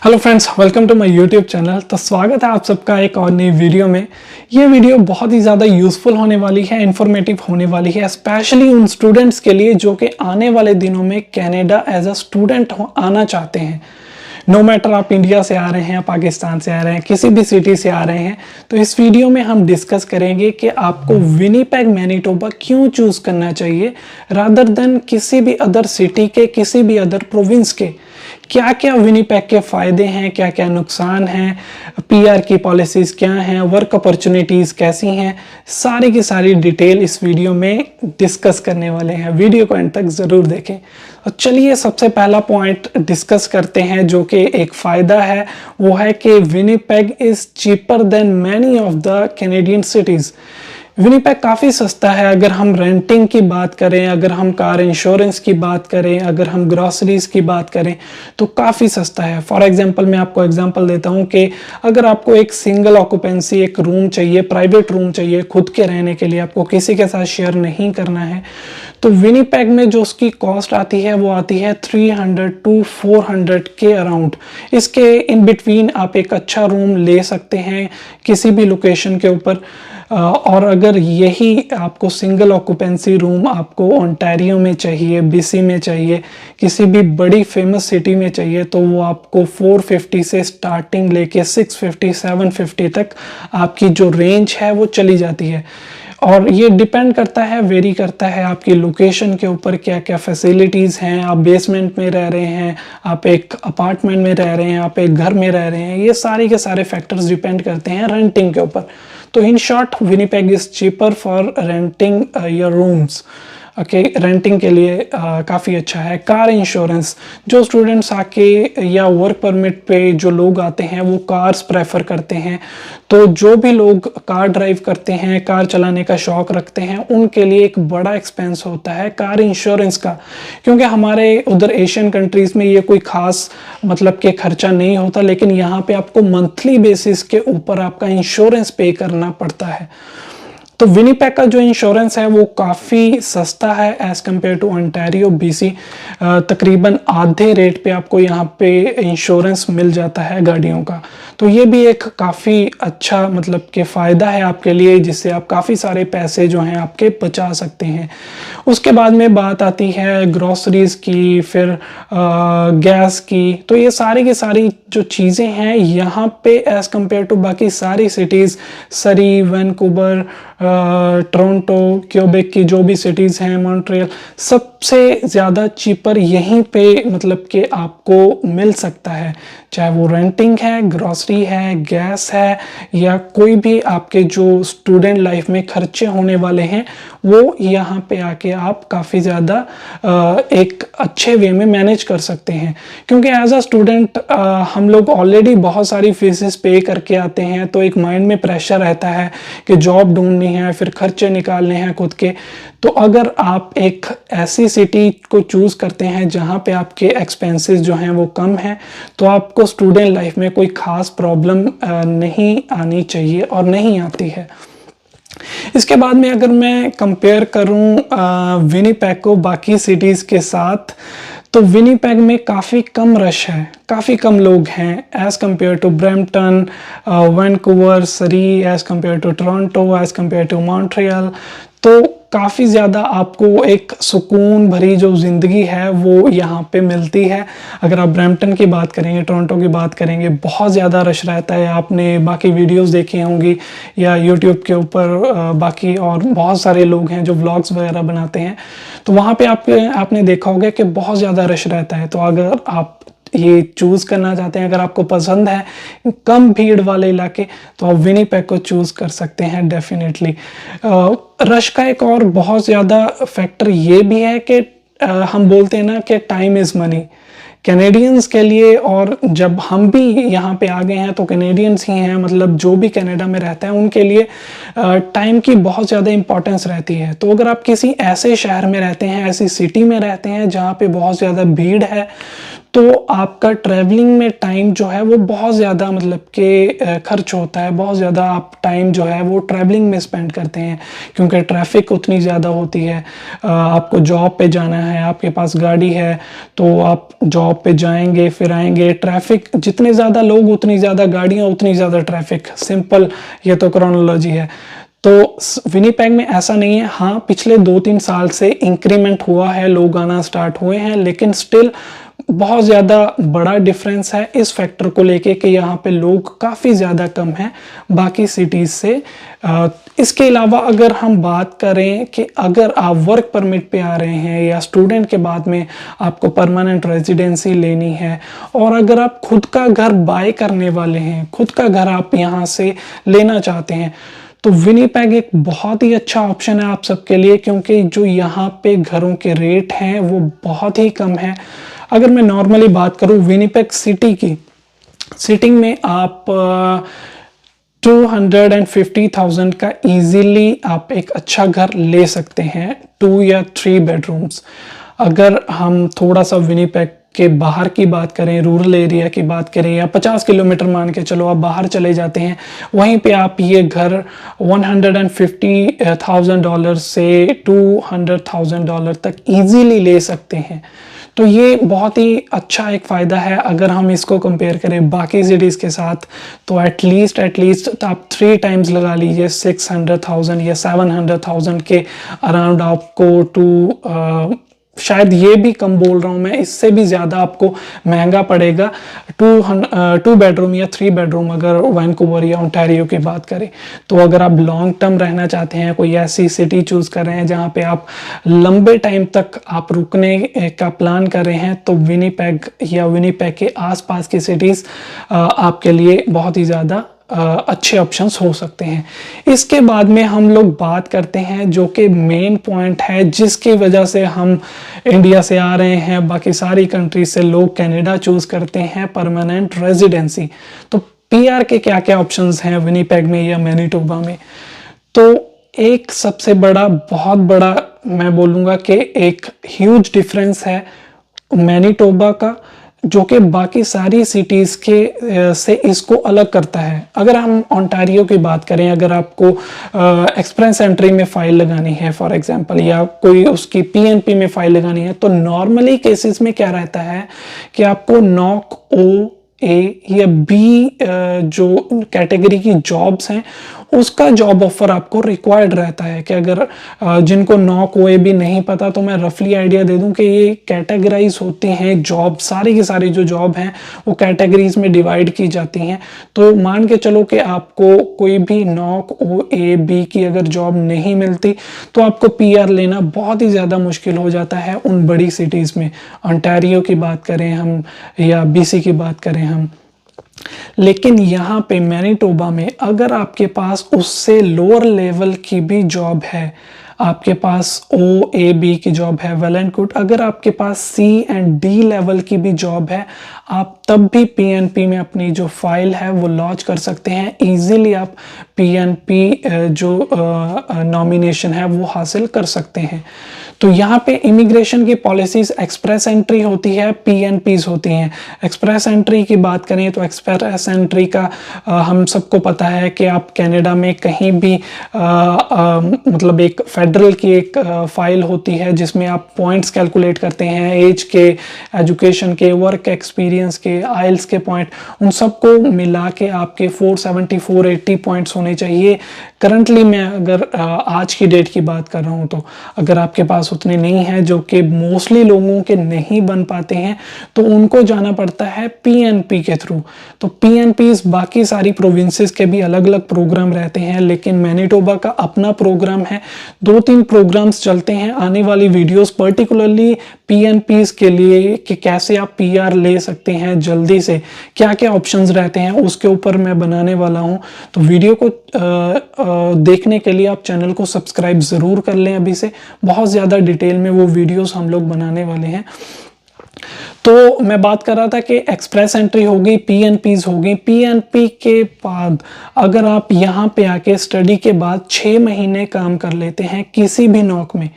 Hello friends, welcome to my YouTube channel. तो स्वागत है आप सबका एक और नई वीडियो में। ये वीडियो बहुत ही ज़्यादा यूज़फुल होने वाली है, इन्फॉर्मेटिव होने वाली है, स्पेशली उन स्टूडेंट्स के लिए जो कि आने वाले दिनों में कनाडा एज अ स्टूडेंट आना चाहते हैं। नो मैटर आप इंडिया से आ रहे हैं, पाकिस्तान से आ रहे हैं, किसी भी सिटी से आ रहे हैं, तो इस वीडियो में हम डिस्कस करेंगे कि आपको विनिपेग मैनिटोबा क्यों चूज़ करना चाहिए रादर देन किसी भी अदर सिटी के, किसी भी अदर प्रोविंस के। क्या क्या विनिपेग के फ़ायदे हैं, क्या क्या नुकसान हैं, पीआर की पॉलिसीज़ क्या हैं, वर्क अपॉर्चुनिटीज़ कैसी हैं, सारी की सारी डिटेल इस वीडियो में डिस्कस करने वाले हैं। वीडियो को एंड तक ज़रूर देखें। और चलिए सबसे पहला पॉइंट डिस्कस करते हैं जो कि एक फ़ायदा है, वो है कि Winnipeg is cheaper than many of the Canadian cities. Winnipeg काफ़ी सस्ता है। अगर हम रेंटिंग की बात करें, अगर हम कार इंश्योरेंस की बात करें, अगर हम ग्रॉसरीज की बात करें तो काफ़ी सस्ता है। फॉर एग्जांपल मैं आपको एग्जांपल देता हूं कि अगर आपको एक सिंगल ऑक्यूपेंसी एक रूम चाहिए, प्राइवेट रूम चाहिए खुद के रहने के लिए, आपको किसी के साथ शेयर नहीं करना है, तो विनिपेग में जो उसकी कॉस्ट आती है वो आती है 300 to 400 के अराउंड। इसके इन बिटवीन आप एक अच्छा रूम ले सकते हैं किसी भी लोकेशन के ऊपर। और अगर यही आपको सिंगल ऑक्यूपेंसी रूम आपको ओंटारियो में चाहिए, बीसी में चाहिए, किसी भी बड़ी फेमस सिटी में चाहिए, तो वो आपको 450 से स्टार्टिंग लेके 650 750 तक आपकी जो रेंज है वो चली जाती है। और ये डिपेंड करता है, वेरी करता है आपकी लोकेशन के ऊपर, क्या क्या फैसिलिटीज़ हैं, आप बेसमेंट में रह रहे हैं, आप एक अपार्टमेंट में रह रहे हैं, आप एक घर में रह रहे हैं, ये सारे के सारे फैक्टर्स डिपेंड करते हैं रेंटिंग के ऊपर। तो in short Winnipeg is cheaper for renting your rooms. Okay, renting के लिए काफ़ी अच्छा है। कार इंश्योरेंस, जो स्टूडेंट्स आके या वर्क परमिट पे जो लोग आते हैं वो कार्स प्रेफर करते हैं, तो जो भी लोग कार ड्राइव करते हैं, कार चलाने का शौक़ रखते हैं, उनके लिए एक बड़ा एक्सपेंस होता है कार इंश्योरेंस का। क्योंकि हमारे उधर एशियन कंट्रीज़ में ये कोई ख़ास मतलब कि खर्चा नहीं होता, लेकिन यहाँ पे आपको मंथली बेसिस के ऊपर आपका इंश्योरेंस पे करना पड़ता है। तो विनिपेग का जो इंश्योरेंस है वो काफ़ी सस्ता है as compare to Ontario BC. तकरीबन आधे रेट पे आपको यहाँ पे इंश्योरेंस मिल जाता है गाड़ियों का। तो ये भी एक काफ़ी अच्छा मतलब कि फ़ायदा है आपके लिए, जिससे आप काफ़ी सारे पैसे जो हैं आपके बचा सकते हैं। उसके बाद में बात आती है ग्रॉसरीज़ की, फिर गैस की। तो ये सारी की सारी जो चीज़ें हैं यहाँ पे एज़ कम्पेयर टू बाकी सारी सिटीज़, सरी, वैनकूवर, टोरंटो, क्यूबेक की जो भी सिटीज़ हैं, मॉन्ट्रियल, सबसे ज़्यादा चीपर यहीं पे मतलब कि आपको मिल सकता है। चाहे वो रेंटिंग है, ग्रॉसरी है, गैस है, या कोई भी आपके जो स्टूडेंट लाइफ में खर्चे होने वाले हैं, वो यहाँ पे आके आप काफ़ी ज़्यादा एक अच्छे वे में मैनेज कर सकते हैं। क्योंकि एज अ स्टूडेंट हम लोग ऑलरेडी बहुत सारी फीसेस पे करके आते हैं, तो एक माइंड में प्रेशर रहता है कि जॉब ढूंढनी है, फिर खर्चे निकालने हैं खुद के। तो अगर आप एक ऐसी सिटी को चूज़ करते हैं जहाँ पे आपके एक्सपेंसेस जो हैं वो कम हैं, तो आपको स्टूडेंट लाइफ में कोई ख़ास प्रॉब्लम नहीं आनी चाहिए और नहीं आती है। इसके बाद में अगर मैं कंपेयर करूं विनिपेग को बाकी सिटीज़ के साथ, तो विनिपेग में काफ़ी कम रश है, काफ़ी कम लोग हैं as compare to Brampton, Vancouver, Surrey, as compare to Toronto, as compare to Montreal. तो काफ़ी ज़्यादा आपको एक सुकून भरी जो ज़िंदगी है वो यहाँ पे मिलती है। अगर आप ब्रैम्पटन की बात करेंगे, टोरंटो की बात करेंगे, बहुत ज़्यादा रश रहता है। आपने बाकी वीडियोस देखी होंगी या यूट्यूब के ऊपर बाकी और बहुत सारे लोग हैं जो व्लॉग्स वगैरह बनाते हैं, तो वहाँ पे आपने देखा होगा कि बहुत ज़्यादा रश रहता है। तो अगर आप ये चूज़ करना चाहते हैं, अगर आपको पसंद है कम भीड़ वाले इलाके, तो आप विनिपेग को चूज़ कर सकते हैं डेफिनेटली। रश का एक और बहुत ज़्यादा फैक्टर ये भी है कि हम बोलते हैं ना कि टाइम इज़ मनी कैनेडियंस के लिए। और जब हम भी यहाँ पे आ गए हैं तो कैनेडियंस ही हैं, मतलब जो भी कनाडा में रहता है उनके लिए टाइम की बहुत ज़्यादा इंपॉर्टेंस रहती है। तो अगर आप किसी ऐसे शहर में रहते हैं, ऐसी सिटी में रहते हैं जहाँ पे बहुत ज़्यादा भीड़ है, तो आपका ट्रैवलिंग में टाइम जो है वो बहुत ज़्यादा मतलब कि खर्च होता है, बहुत ज़्यादा आप टाइम जो है वो ट्रैवलिंग में स्पेंड करते हैं क्योंकि ट्रैफिक उतनी ज़्यादा होती है। आपको जॉब पे जाना है, आपके पास गाड़ी है तो आप जॉब पे जाएंगे फिर आएंगे, ट्रैफिक जितने ज़्यादा लोग उतनी ज़्यादा गाड़ियाँ उतनी ज़्यादा ट्रैफिक, सिंपल ये तो क्रोनोलॉजी है। तो विनीपेग में ऐसा नहीं है। हाँ, पिछले 2-3 साल से इंक्रीमेंट हुआ है, लोग आना स्टार्ट हुए हैं, लेकिन स्टिल बहुत ज़्यादा बड़ा डिफरेंस है इस फैक्टर को लेके कि यहाँ पे लोग काफ़ी ज़्यादा कम हैं बाकी सिटीज़ से। इसके अलावा अगर हम बात करें कि अगर आप वर्क परमिट पे आ रहे हैं या स्टूडेंट के बाद में आपको परमानेंट रेजिडेंसी लेनी है और अगर आप खुद का घर बाय करने वाले हैं, खुद का घर आप यहाँ से लेना चाहते हैं, तो विनीपेग एक बहुत ही अच्छा ऑप्शन है आप सबके लिए क्योंकि जो यहाँ पे घरों के रेट हैं वो बहुत ही कम है। अगर मैं नॉर्मली बात करूँ विनीपेग सिटी की, सिटिंग में आप 250,000 का इजीली आप एक अच्छा घर ले सकते हैं, 2 या 3 बेडरूम्स। अगर हम थोड़ा सा विनीपेग के बाहर की बात करें, रूरल एरिया की बात करें या 50 किलोमीटर मान के चलो आप बाहर चले जाते हैं, वहीं पे आप ये घर $150,000 से $200,000 तक इजीली ले सकते हैं। तो ये बहुत ही अच्छा एक फ़ायदा है। अगर हम इसको कंपेयर करें बाकी सिटीज़ के साथ तो एटलीस्ट तो आप 3 टाइम्स लगा लीजिए, 600,000 या 700,000 के अराउंड आपको शायद ये भी कम बोल रहा हूँ मैं, इससे भी ज़्यादा आपको महंगा पड़ेगा 2 बेडरूम या 3 बेडरूम अगर वैंकूवर या ओंटारियो की बात करें। तो अगर आप लॉन्ग टर्म रहना चाहते हैं, कोई ऐसी सिटी चूज़ कर रहे हैं जहाँ पे आप लंबे टाइम तक आप रुकने का प्लान कर रहे हैं, तो विनीपेग या विनीपेग के आसपास की सिटीज़ आपके लिए बहुत ही ज़्यादा अच्छे ऑप्शंस हो सकते हैं। इसके बाद में हम लोग बात करते हैं जो कि मेन पॉइंट है जिसकी वजह से हम इंडिया से आ रहे हैं, बाकी सारी कंट्रीज से लोग कनाडा चूज़ करते हैं परमानेंट रेजिडेंसी। तो पीआर के क्या क्या ऑप्शंस हैं विनीपेग में या मैनीटोबा में? तो एक सबसे बड़ा, बहुत बड़ा मैं बोलूँगा कि एक ह्यूज डिफरेंस है मैनीटोबा का, जो कि बाकी सारी सिटीज़ के से इसको अलग करता है। अगर हम ओंटारियो की बात करें, अगर आपको एक्सप्रेस एंट्री में फ़ाइल लगानी है फॉर एग्जांपल, या कोई उसकी पीएनपी में फ़ाइल लगानी है, तो नॉर्मली केसेस में क्या रहता है कि आपको नॉक ओ ए या बी जो कैटेगरी की जॉब्स हैं उसका जॉब ऑफर आपको रिक्वायर्ड रहता है। कि अगर जिनको नॉक ओ ए बी नहीं पता तो मैं रफली आइडिया दे दूं कि ये कैटेगराइज होती हैं जॉब, सारी की सारी जो जॉब हैं वो कैटेगरीज में डिवाइड की जाती हैं। तो मान के चलो कि आपको कोई भी नॉक ओ ए बी की अगर जॉब नहीं मिलती तो आपको पीआर लेना बहुत ही ज़्यादा मुश्किल हो जाता है उन बड़ी सिटीज़ में। ओंटारियो की बात करें हम या बीसी की बात करें हम, लेकिन यहाँ पे मैनीटोबा में अगर आपके पास उससे लोअर लेवल की भी जॉब है, आपके पास ओ ए बी की जॉब है, वेल एंड गुड। अगर आपके पास सी एंड डी लेवल की भी जॉब है, आप तब भी पीएनपी में अपनी जो फाइल है वो लॉन्च कर सकते हैं। इजीली आप पीएनपी जो नॉमिनेशन है वो हासिल कर सकते हैं। तो यहाँ पे इमिग्रेशन की पॉलिसीज एक्सप्रेस एंट्री होती है, पीएनपीज होती हैं। एक्सप्रेस एंट्री की बात करें तो एक्सप्रेस एंट्री का हम सबको पता है कि आप कनाडा में कहीं भी मतलब एक फेडरल की एक फाइल होती है जिसमें आप पॉइंट्स कैलकुलेट करते हैं, एज के, एजुकेशन के, वर्क एक्सपीरियंस के, आइल्स के पॉइंट, उन सबको मिला के आपके 470 480 पॉइंट्स होने चाहिए। करंटली मैं अगर आज की डेट की बात कर रहा हूँ तो अगर आपके पास उतने नहीं हैं, जो कि मोस्टली लोगों के नहीं बन पाते हैं, तो उनको जाना पड़ता है पीएनपी के थ्रू। तो पीएनपीज बाकी सारी प्रोविंसेस के भी अलग अलग प्रोग्राम रहते हैं, लेकिन मैनीटोबा का अपना प्रोग्राम है। 2-3 प्रोग्राम्स चलते हैं। आने वाली वीडियोस पर्टिकुलरली पीएनपीज के लिए कि कैसे आप पीआर ले सकते हैं जल्दी से, क्या क्या ऑप्शंस रहते हैं, उसके ऊपर मैं बनाने वाला हूं। तो वीडियो को देखने के लिए आप चैनल को सब्सक्राइब ज़रूर कर लें अभी से। बहुत ज़्यादा डिटेल में वो वीडियोस हम लोग बनाने वाले हैं। तो मैं बात कर रहा था कि एक्सप्रेस एंट्री हो गई, पीएनपीज हो गई। पीएनपी के बाद अगर आप यहाँ पे आके स्टडी के बाद 6 महीने काम कर लेते हैं किसी भी नौक में,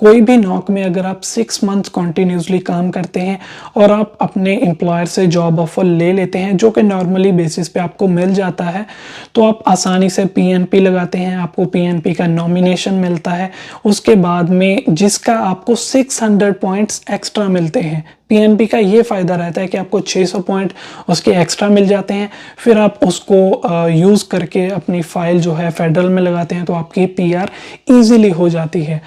कोई भी नॉक में अगर आप 6 मंथ्स कंटिन्यूसली काम करते हैं और आप अपने एम्प्लॉयर से जॉब ऑफर ले लेते हैं, जो कि नॉर्मली बेसिस पे आपको मिल जाता है, तो आप आसानी से पीएनपी लगाते हैं, आपको पीएनपी का नॉमिनेशन मिलता है। उसके बाद में जिसका आपको 600 पॉइंट्स एक्स्ट्रा मिलते हैं। पीएनपी का ये फ़ायदा रहता है कि आपको 600 पॉइंट उसके एक्स्ट्रा मिल जाते हैं, फिर आप उसको यूज़ करके अपनी फाइल जो है फेडरल में लगाते हैं, तो आपकी पीआर ईजिली हो जाती है।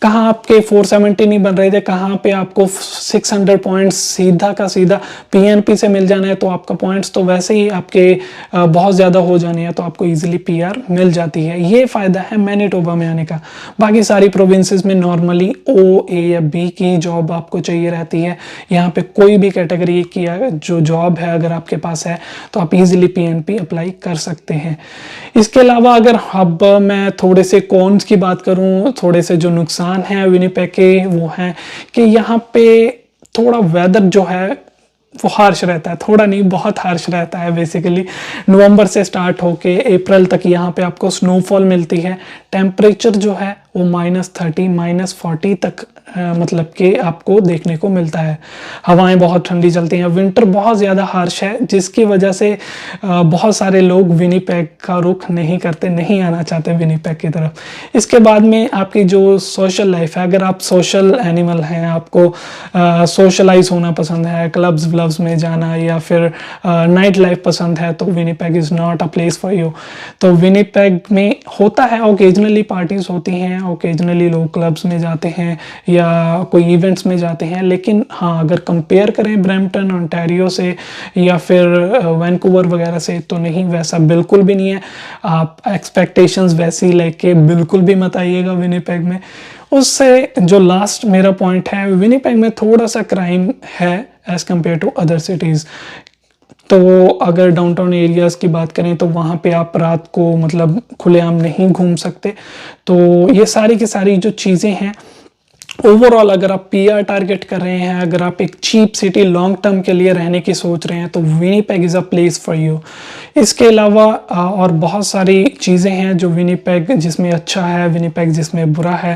कहाँ आपके 470 नहीं बन रहे थे, कहाँ पे आपको 600 पॉइंट्स सीधा का सीधा पीएनपी से मिल जाना है, तो आपका पॉइंट्स तो वैसे ही आपके बहुत ज़्यादा हो जाने हैं, तो आपको इजीली पीआर मिल जाती है। ये फ़ायदा है मैनिटोबा में आने का। बाकी सारी प्रोविंसेस में नॉर्मली ओ, ए या बी की जॉब आपको चाहिए रहती है। यहाँ पे कोई भी कैटेगरी की जो जॉब है अगर आपके पास है, तो आप इजीली पीएनपी अप्लाई कर सकते हैं। इसके अलावा अगर अब मैं थोड़े से कॉन्स की बात करूँ, थोड़े से जो नुकसान है विनिपेग के, वो है कि यहाँ पे थोड़ा वेदर जो है वो हार्श रहता है, थोड़ा नहीं बहुत हार्श रहता है। बेसिकली नवंबर से स्टार्ट होके अप्रैल तक यहाँ पे आपको स्नोफॉल मिलती है। टेम्परेचर जो है वो -30 -40 तक मतलब कि आपको देखने को मिलता है। हवाएं बहुत ठंडी चलती हैं। विंटर बहुत ज़्यादा हार्श है, जिसकी वजह से बहुत सारे लोग विनिपेग का रुख नहीं करते, नहीं आना चाहते विनिपेग की तरफ। इसके बाद में आपकी जो सोशल लाइफ है, अगर आप सोशल एनिमल हैं, आपको सोशलाइज होना पसंद है, क्लब्स व्लब्स में जाना या फिर नाइट लाइफ पसंद है, तो Winnipeg is not a place for you. तो विनिपेग में होता है ओकेजनली पार्टीज होती हैं, ओकेजनली लोग क्लब्स में जाते हैं या कोई इवेंट्स में जाते हैं, लेकिन हाँ अगर कंपेयर करें ब्रैम्पटन ओंटारियो से या फिर वैंकूवर वगैरह से, तो नहीं, वैसा बिल्कुल भी नहीं है। आप एक्सपेक्टेशंस वैसी लेके बिल्कुल भी मत आइएगा विनिपेग में। उससे जो लास्ट मेरा पॉइंट है, विनिपेग में थोड़ा सा क्राइम है as compare to other cities. तो अगर डाउनटाउन एरियाज़ की बात करें तो वहाँ पे आप रात को मतलब खुलेआम नहीं घूम सकते। तो ये सारी की सारी जो चीज़ें हैं, ओवरऑल अगर आप पीआर टारगेट कर रहे हैं, अगर आप एक चीप सिटी लॉन्ग टर्म के लिए रहने की सोच रहे हैं, तो Winnipeg is a place for you. इसके अलावा और बहुत सारी चीज़ें हैं जो विनिपेग जिसमें अच्छा है, विनिपेग जिसमें बुरा है।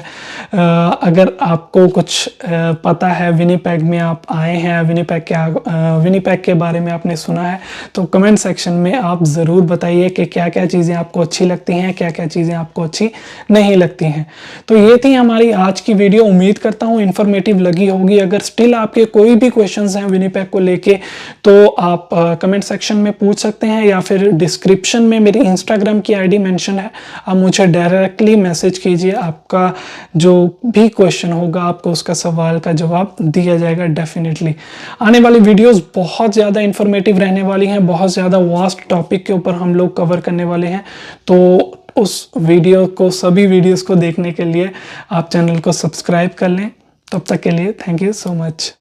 अगर आपको कुछ पता है, विनिपेग में आप आए हैं, विनिपेग के बारे में आपने सुना है, तो कमेंट सेक्शन में आप ज़रूर बताइए कि क्या क्या चीज़ें आपको अच्छी लगती हैं, क्या क्या चीज़ें आपको अच्छी नहीं लगती हैं। तो ये थी हमारी आज की वीडियो। उम्मीद करता हूँ इन्फॉर्मेटिव लगी होगी। अगर स्टिल आपके कोई भी क्वेश्चंस हैं विनिपेग को लेके, तो आप कमेंट सेक्शन में पूछ सकते हैं या फिर डिस्क्रिप्शन में मेरी इंस्टाग्राम की आईडी मेंशन है, आप मुझे डायरेक्टली मैसेज कीजिए। आपका जो भी क्वेश्चन होगा, आपको उसका सवाल का जवाब दिया जाएगा डेफिनेटली। आने वाली वीडियोस बहुत ज़्यादा इन्फॉर्मेटिव रहने वाली हैं, बहुत ज़्यादा वास्ट टॉपिक के ऊपर हम लोग कवर करने वाले हैं। तो उस वीडियो को, सभी वीडियोस को देखने के लिए आप चैनल को सब्सक्राइब कर लें। तब तक के लिए थैंक यू सो मच।